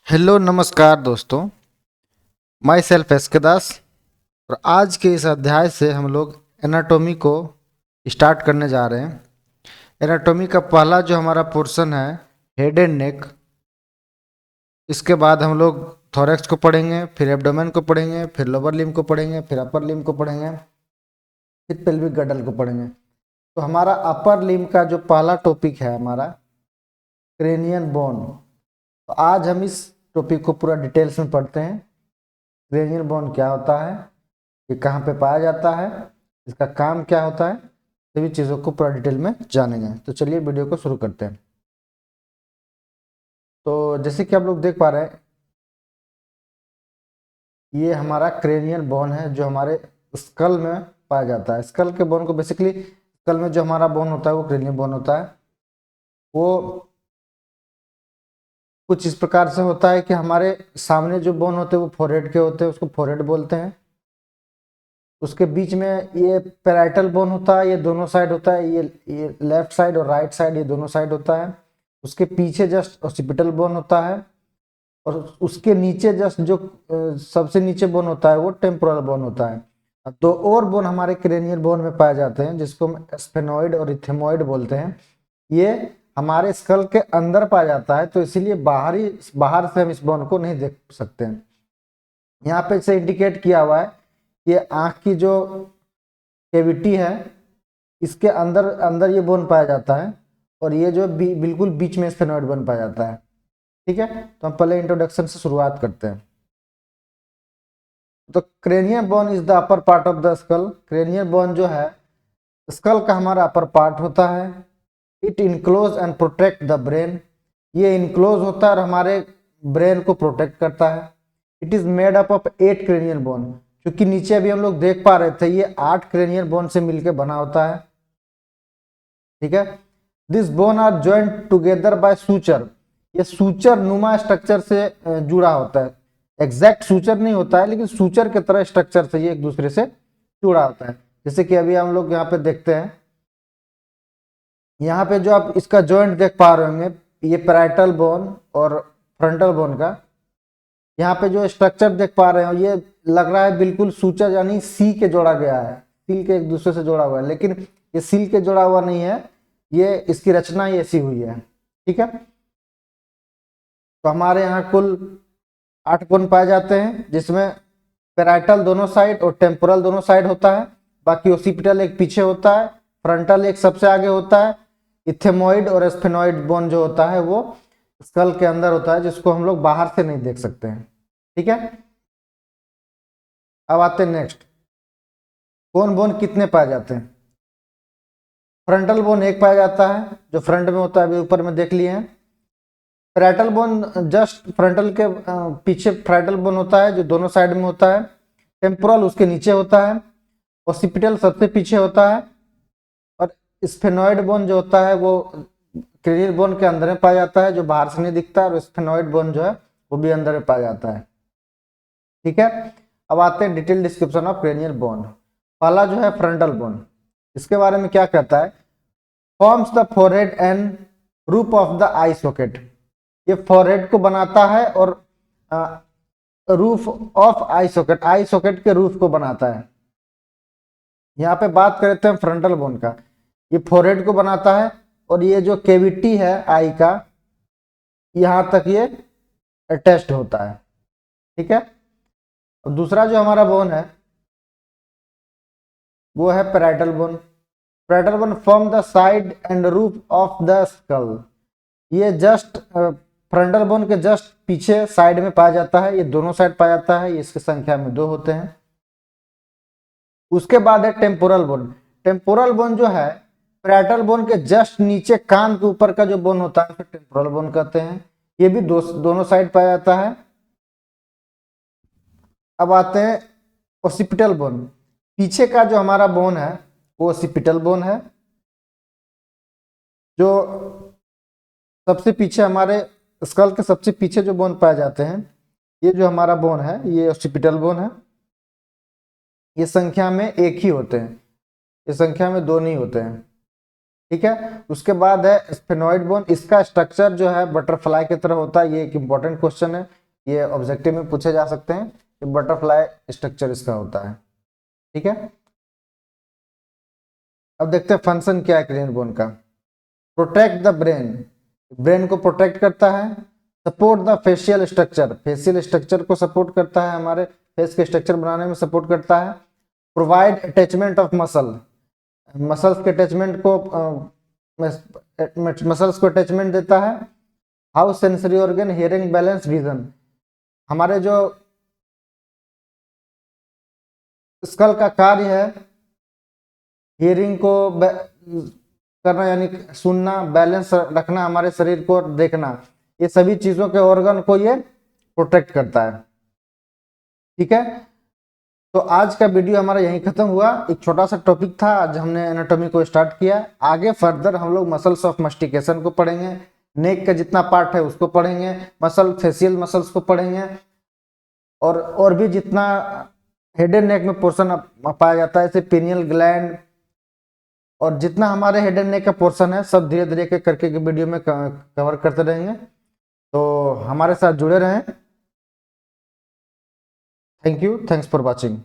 Hello नमस्कार दोस्तों। My self S के दास। और आज के इस अध्याय से हम लोग एनाटॉमी को स्टार्ट करने जा रहे हैं। एनाटॉमी का पहला जो हमारा पोर्शन है हेड एंड नेक। इसके बाद हम लोग थोरैक्स को पढ़ेंगे, फिर एब्डोमेन को पढ़ेंगे, फिर लोअर लिम्ब को पढ़ेंगे, फिर अपर लिम्ब को पढ़ेंगे, फिर पेल्विक गडल को पढ़ेंगे। तो हमारा अपर लिम्ब का जो पहला टॉपिक है हमारा क्रेनियन बोन। तो आज हम इस टॉपिक को पूरा डिटेल्स में पढ़ते हैं। क्रेनियल बोन क्या होता है, ये कहाँ पे पाया जाता है, इसका काम क्या होता है, सभी चीज़ों को पूरा डिटेल में जानेंगे। तो चलिए वीडियो को शुरू करते हैं। तो जैसे कि आप लोग देख पा रहे हैं, ये हमारा क्रेनियल बोन है जो हमारे स्कल में पाया जाता है। स्कल के बोन को बेसिकली स्कल में जो हमारा बोन होता है वो क्रेनियल बोन होता है। वो कुछ इस प्रकार से होता है कि हमारे सामने जो बोन होते हैं वो फोरहेड के होते हैं, उसको फोरहेड बोलते हैं। उसके बीच में ये पैराइटल बोन होता है, ये दोनों साइड होता है, ये लेफ्ट साइड और राइट साइड ये दोनों साइड होता है। उसके पीछे जस्ट ऑक्सीपिटल बोन होता है और उसके नीचे जस्ट जो सबसे नीचे बोन होता है वो टेम्पोरल बोन होता है। दो और बोन हमारे क्रेनियल बोन में पाए जाते हैं जिसको हम स्फेनॉइड और इथेमॉइड बोलते हैं। ये हमारे स्कल के अंदर पाया जाता है, तो इसीलिए बाहर से हम इस बोन को नहीं देख सकते हैं। यहाँ पे इसे इंडिकेट किया हुआ है, ये आंख की जो कैविटी है इसके अंदर अंदर ये बोन पाया जाता है और ये जो बिल्कुल बीच में स्फेनॉइड बोन पाया जाता है। ठीक है, तो हम पहले इंट्रोडक्शन से शुरुआत करते हैं। तो cranial bone is the upper part of the skull. Cranial bone जो है स्कल का हमारा अपर पार्ट होता है। It enclose and protect the brain. ये इनक्लोज होता है और हमारे ब्रेन को प्रोटेक्ट करता है। It is made up of 8 cranial bone. क्योंकि नीचे अभी हम लोग देख पा रहे थे ये 8 क्रेनियल बोन से मिलकर बना होता है। ठीक है, this bone are joint together by suture. ये सूचर नुमा स्ट्रक्चर से जुड़ा होता है। एग्जैक्ट सूचर नहीं होता है लेकिन सूचर के तरह स्ट्रक्चर से ये एक दूसरे से जुड़ा होता है। जैसे कि अभी हम लोग यहाँ पे देखते हैं, यहाँ पे जो आप इसका जॉइंट देख पा रहे होंगे, ये पैराइटल बोन और फ्रंटल बोन का यहाँ पे जो स्ट्रक्चर देख पा रहे हो ये लग रहा है बिल्कुल सूचर यानी सी के जोड़ा गया है, सील के एक दूसरे से जोड़ा हुआ है, लेकिन ये सील के जोड़ा हुआ नहीं है, ये इसकी रचना ही ऐसी हुई है। ठीक है, तो हमारे यहाँ कुल 8 बोन पाए जाते हैं जिसमें पैराइटल दोनों साइड और टेम्पोरल दोनों साइड होता है। बाकी ओसिपिटल एक पीछे होता है, फ्रंटल एक सबसे आगे होता है। इथेमॉइड और स्फेनॉइड बोन जो होता है वो स्कल के अंदर होता है जिसको हम लोग बाहर से नहीं देख सकते हैं। ठीक है, अब आते हैं नेक्स्ट, कौन बोन कितने पाए जाते हैं। फ्रंटल बोन एक पाया जाता है जो फ्रंट में होता है, अभी ऊपर में देख लिए हैं। पैराइटल बोन जस्ट फ्रंटल के पीछे पैराइटल बोन होता है जो दोनों साइड में होता है। टेम्पोरल उसके नीचे होता है। ओसिपिटल सबसे पीछे होता है और स्फेनॉइड बोन जो होता है वो क्रेनियल बोन के अंदर में पाया जाता है जो बाहर से नहीं दिखता है, और स्फेनॉइड बोन जो है वो भी अंदर में पाया जाता है। ठीक है, अब आते हैं detail description of cranial bone. पहला जो है फ्रंटल बोन, इसके बारे में क्या कहता है, forms the forehead and roof of the I socket. ये फोरहेड को बनाता है और रूफ ऑफ आई सॉकेट के रूफ को बनाता है। यहाँ पे बात करते हैं फ्रंटल बोन का, ये फोरहेड को बनाता है और ये जो कैविटी है आई का यहां तक ये अटैच्ड होता है। ठीक है, और दूसरा जो हमारा बोन है वो है parietal bone. Parietal bone form the side and roof of the skull. ये जस्ट फ्रंटल बोन के जस्ट पीछे साइड में पाया जाता है, ये दोनों साइड पाया जाता है, इसकी संख्या में 2 होते हैं। उसके बाद है टेम्पोरल बोन। टेम्पोरल बोन जो है पैराइटल बोन के जस्ट नीचे कान के ऊपर का जो बोन होता है उसे टेम्पोरल बोन कहते हैं। ये भी दोनों साइड पाया जाता है। अब आते हैं ओसिपिटल बोन। पीछे का जो हमारा बोन है वो ओसिपिटल बोन है, जो सबसे पीछे हमारे स्कल के सबसे पीछे जो बोन पाए जाते हैं, ये जो हमारा बोन है ये ओसिपिटल बोन है। ये संख्या में 1 ही होते हैं, ये संख्या में 2 नहीं होते हैं। ठीक है। उसके बाद है स्फेनॉइड बोन, इसका स्ट्रक्चर जो है बटरफ्लाई की तरह होता है। ये एक इंपॉर्टेंट क्वेश्चन है, ये ऑब्जेक्टिव में पूछे जा सकते हैं कि बटरफ्लाई स्ट्रक्चर इसका होता है। ठीक है, अब देखते हैं फंक्शन क्या है क्रेनियल बोन का। प्रोटेक्ट द ब्रेन, ब्रेन को प्रोटेक्ट करता है। Support the facial structure, facial structure को सपोर्ट करता है, हमारे फेस के स्ट्रक्चर बनाने में सपोर्ट करता है। Provide attachment of muscle, muscles के अटैचमेंट को मसल्स को अटैचमेंट देता है। How sensory organ, hearing, balance, vision, हमारे जो स्कल का कार्य है हियरिंग को करना यानी सुनना, बैलेंस रखना, हमारे शरीर को देखना, ये सभी चीजों के ऑर्गन को ये प्रोटेक्ट करता है। ठीक है, तो आज का वीडियो हमारा यहीं खत्म हुआ। एक छोटा सा टॉपिक था, आज हमने एनाटॉमी को स्टार्ट किया। आगे फर्दर हम लोग मसल्स ऑफ मस्टिकेशन को पढ़ेंगे, नेक का जितना पार्ट है उसको पढ़ेंगे, मसल फेशियल मसल्स को पढ़ेंगे, और भी जितना हेड एंड नेक में पोर्शन पाया जाता है, जैसे पिनियल ग्लैंड, और जितना हमारे हेड एंड नेक का पोर्शन है सब धीरे धीरे करके के वीडियो में कवर करते रहेंगे। तो हमारे साथ जुड़े रहें। Thank you, thanks for watching.